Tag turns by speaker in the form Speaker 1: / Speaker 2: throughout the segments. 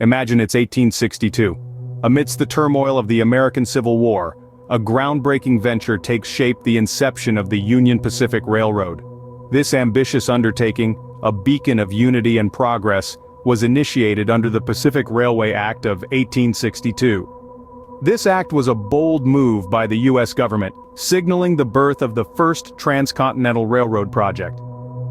Speaker 1: Imagine it's 1862. Amidst the turmoil of the American Civil War, a groundbreaking venture takes shape: the inception of the Union Pacific Railroad. This ambitious undertaking, a beacon of unity and progress, was initiated under the Pacific Railway Act of 1862. This act was a bold move by the U.S. government, signaling the birth of the first transcontinental railroad project.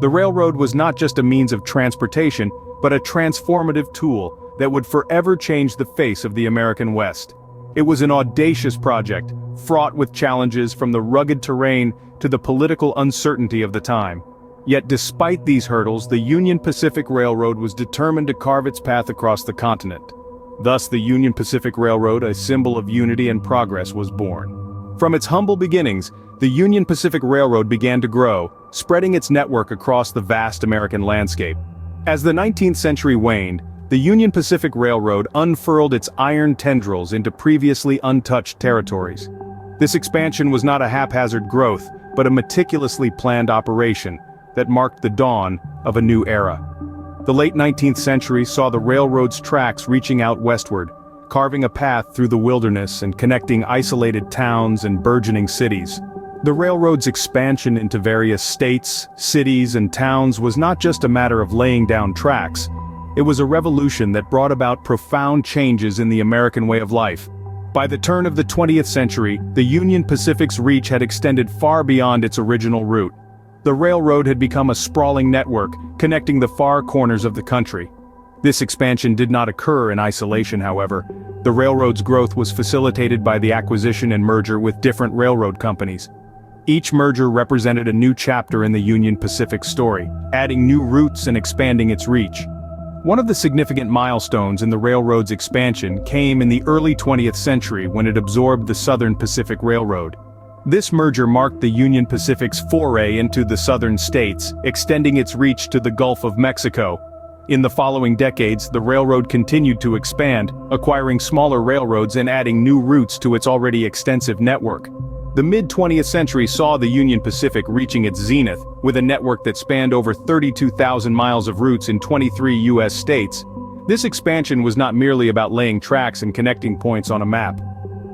Speaker 1: The railroad was not just a means of transportation, but a transformative tool that would forever change the face of the American West. It was an audacious project, fraught with challenges from the rugged terrain to the political uncertainty of the time. Yet despite these hurdles, the Union Pacific Railroad was determined to carve its path across the continent. Thus, the Union Pacific Railroad, a symbol of unity and progress, was born. From its humble beginnings, the Union Pacific Railroad began to grow, spreading its network across the vast American landscape. As the 19th century waned, the Union Pacific Railroad unfurled its iron tendrils into previously untouched territories. This expansion was not a haphazard growth, but a meticulously planned operation that marked the dawn of a new era. The late 19th century saw the railroad's tracks reaching out westward, carving a path through the wilderness and connecting isolated towns and burgeoning cities. The railroad's expansion into various states, cities, and towns was not just a matter of laying down tracks. It was a revolution that brought about profound changes in the American way of life. By the turn of the 20th century, the Union Pacific's reach had extended far beyond its original route. The railroad had become a sprawling network, connecting the far corners of the country. This expansion did not occur in isolation, however. The railroad's growth was facilitated by the acquisition and merger with different railroad companies. Each merger represented a new chapter in the Union Pacific story, adding new routes and expanding its reach. One of the significant milestones in the railroad's expansion came in the early 20th century when it absorbed the Southern Pacific Railroad. This merger marked the Union Pacific's foray into the southern states, extending its reach to the Gulf of Mexico. In the following decades, the railroad continued to expand, acquiring smaller railroads and adding new routes to its already extensive network. The mid-20th century saw the Union Pacific reaching its zenith, with a network that spanned over 32,000 miles of routes in 23 U.S. states. This expansion was not merely about laying tracks and connecting points on a map.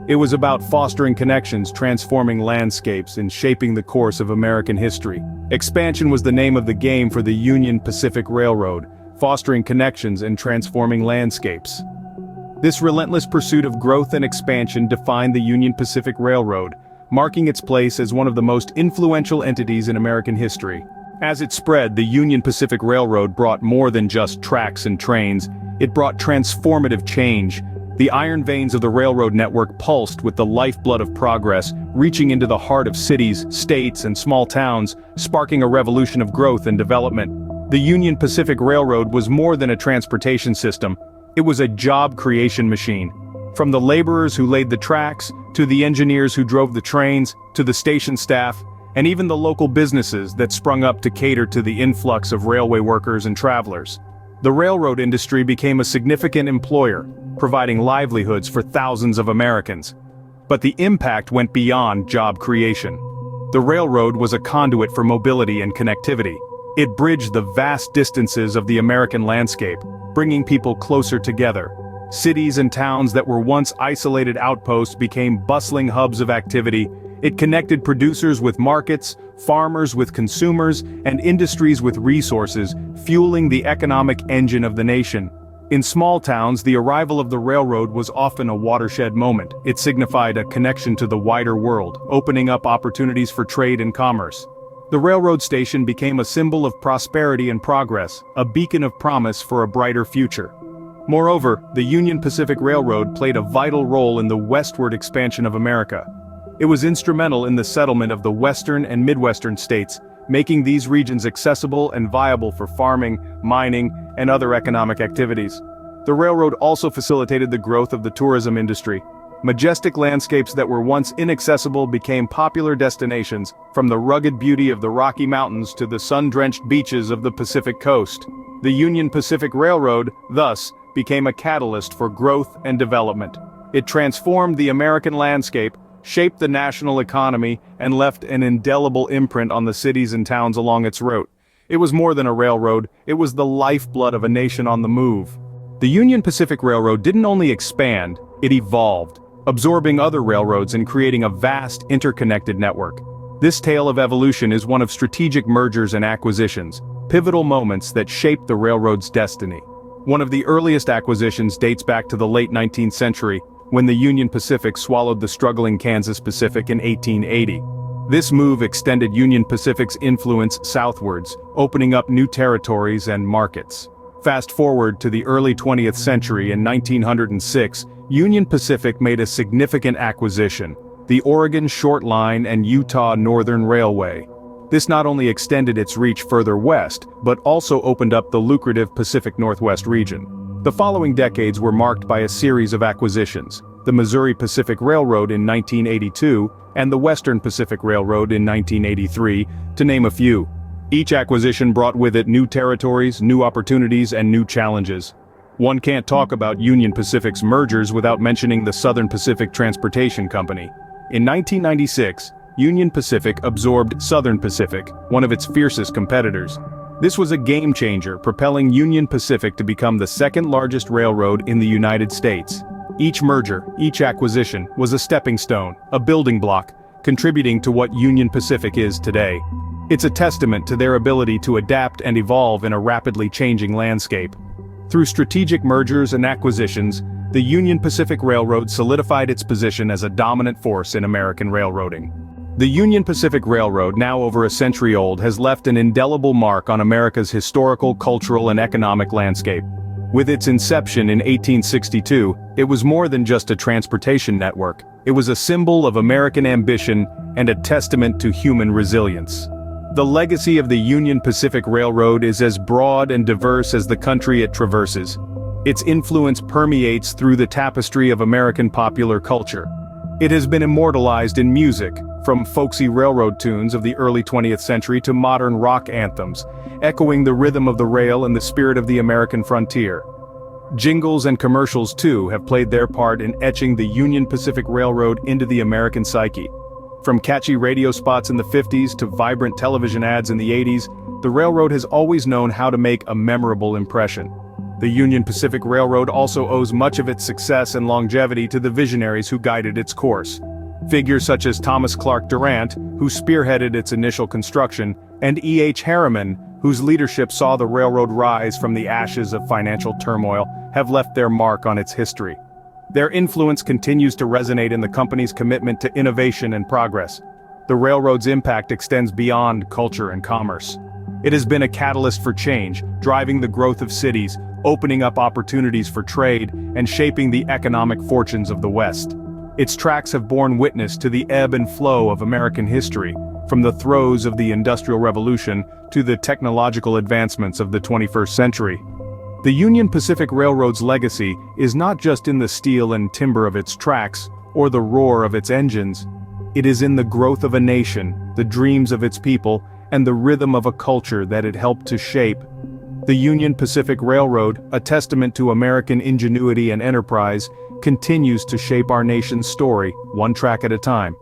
Speaker 1: It was about fostering connections, transforming landscapes, and shaping the course of American history. Expansion was the name of the game for the Union Pacific Railroad, fostering connections and transforming landscapes. This relentless pursuit of growth and expansion defined the Union Pacific Railroad, marking its place as one of the most influential entities in American history. As it spread, the Union Pacific Railroad brought more than just tracks and trains. It brought transformative change. The iron veins of the railroad network pulsed with the lifeblood of progress, reaching into the heart of cities, states, and small towns, sparking a revolution of growth and development. The Union Pacific Railroad was more than a transportation system. It was a job creation machine. From the laborers who laid the tracks, to the engineers who drove the trains, to the station staff, and even the local businesses that sprung up to cater to the influx of railway workers and travelers. The railroad industry became a significant employer, providing livelihoods for thousands of Americans. But the impact went beyond job creation. The railroad was a conduit for mobility and connectivity. It bridged the vast distances of the American landscape, bringing people closer together. Cities and towns that were once isolated outposts became bustling hubs of activity. It connected producers with markets, farmers with consumers, and industries with resources, fueling the economic engine of the nation. In small towns, the arrival of the railroad was often a watershed moment. It signified a connection to the wider world, opening up opportunities for trade and commerce. The railroad station became a symbol of prosperity and progress, a beacon of promise for a brighter future. Moreover, the Union Pacific Railroad played a vital role in the westward expansion of America. It was instrumental in the settlement of the western and midwestern states, making these regions accessible and viable for farming, mining, and other economic activities. The railroad also facilitated the growth of the tourism industry. Majestic landscapes that were once inaccessible became popular destinations, from the rugged beauty of the Rocky Mountains to the sun-drenched beaches of the Pacific coast. The Union Pacific Railroad, thus, became a catalyst for growth and development. It transformed the American landscape, shaped the national economy, and left an indelible imprint on the cities and towns along its route. It was more than a railroad, it was the lifeblood of a nation on the move. The Union Pacific Railroad didn't only expand, it evolved, absorbing other railroads and creating a vast, interconnected network. This tale of evolution is one of strategic mergers and acquisitions, pivotal moments that shaped the railroad's destiny. One of the earliest acquisitions dates back to the late 19th century, when the Union Pacific swallowed the struggling Kansas Pacific in 1880. This move extended Union Pacific's influence southwards, opening up new territories and markets. Fast forward to the early 20th century in 1906, Union Pacific made a significant acquisition, the Oregon Short Line and Utah Northern Railway. This not only extended its reach further west, but also opened up the lucrative Pacific Northwest region. The following decades were marked by a series of acquisitions, the Missouri Pacific Railroad in 1982 and the Western Pacific Railroad in 1983, to name a few. Each acquisition brought with it new territories, new opportunities, and new challenges. One can't talk about Union Pacific's mergers without mentioning the Southern Pacific Transportation Company. In 1996, Union Pacific absorbed Southern Pacific, one of its fiercest competitors. This was a game-changer, propelling Union Pacific to become the second-largest railroad in the United States. Each merger, each acquisition, was a stepping stone, a building block, contributing to what Union Pacific is today. It's a testament to their ability to adapt and evolve in a rapidly changing landscape. Through strategic mergers and acquisitions, the Union Pacific Railroad solidified its position as a dominant force in American railroading. The Union Pacific Railroad, now over a century old, has left an indelible mark on America's historical, cultural, and economic landscape. With its inception in 1862, it was more than just a transportation network. It was a symbol of American ambition and a testament to human resilience. The legacy of the Union Pacific Railroad is as broad and diverse as the country it traverses. Its influence permeates through the tapestry of American popular culture. It has been immortalized in music, from folksy railroad tunes of the early 20th century to modern rock anthems, echoing the rhythm of the rail and the spirit of the American frontier. Jingles and commercials, too, have played their part in etching the Union Pacific Railroad into the American psyche. From catchy radio spots in the 50s to vibrant television ads in the 80s, the railroad has always known how to make a memorable impression. The Union Pacific Railroad also owes much of its success and longevity to the visionaries who guided its course. Figures such as Thomas Clark Durant, who spearheaded its initial construction, and E.H. Harriman, whose leadership saw the railroad rise from the ashes of financial turmoil, have left their mark on its history. Their influence continues to resonate in the company's commitment to innovation and progress. The railroad's impact extends beyond culture and commerce. It has been a catalyst for change, driving the growth of cities, opening up opportunities for trade, and shaping the economic fortunes of the West. Its tracks have borne witness to the ebb and flow of American history, from the throes of the Industrial Revolution to the technological advancements of the 21st century. The Union Pacific Railroad's legacy is not just in the steel and timber of its tracks, or the roar of its engines. It is in the growth of a nation, the dreams of its people, and the rhythm of a culture that it helped to shape. The Union Pacific Railroad, a testament to American ingenuity and enterprise, continues to shape our nation's story, one track at a time.